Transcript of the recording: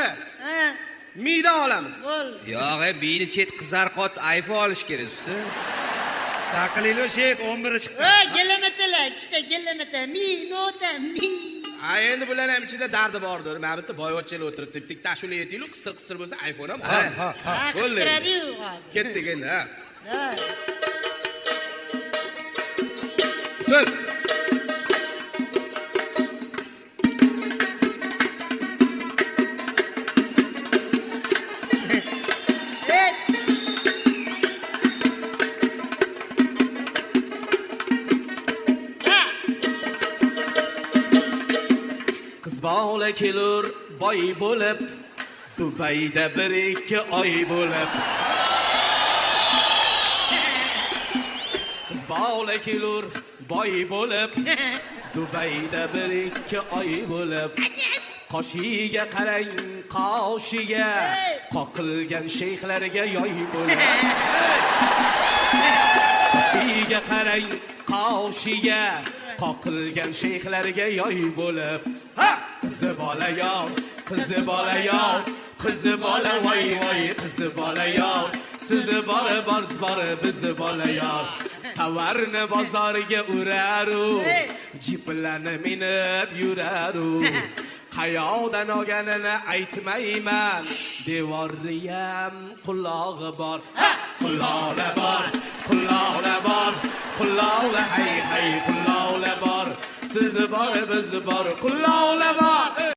bo'la. Miydan olamiz. Yo'q, biyni chet qizarqot iPhone olish kerak usta. Taqililo shek 11 chiqdi. Gelemetiler, ikkita gelemete. Mi, nota, mi. Endi bularning ham ichida dardi bordir. Mana bitta boyvachchalar o'tiribdi. Tik tashula aytaylik, qistir bo'lsa iPhone ham. Ha. Qistiradi-yu hozir. Ketdik endi, ha. Ha. So'ng bola kelur boy bo'lib, Dubayda 1-2 oy bo'lib. Qiz bola kelur boy bo'lib, Dubayda 1-2 oy bo'lib. Qoshiga qarang, qoshiga, qoqilgan sheyxlarga yoy bo'lib. Qoshiga qarang, qoshiga, qoqilgan sheyxlarga yoy bo'lib. Ha! Qizi bola yo'q, qizi bola yo'q, qizi bola voy voy, qizi bola yo'q. Sizi bor, bizi bola yo'q. Tovarni bozorga uraru, jiplarni minib yuraru. Qayoqdan olganini aytmayman, devoriyam qulog'i bor. Qulog'i bor, qulog'i bor, qulog'i hay hay qulog'i bor. Sizi bor, biz bor, qulog'i bor.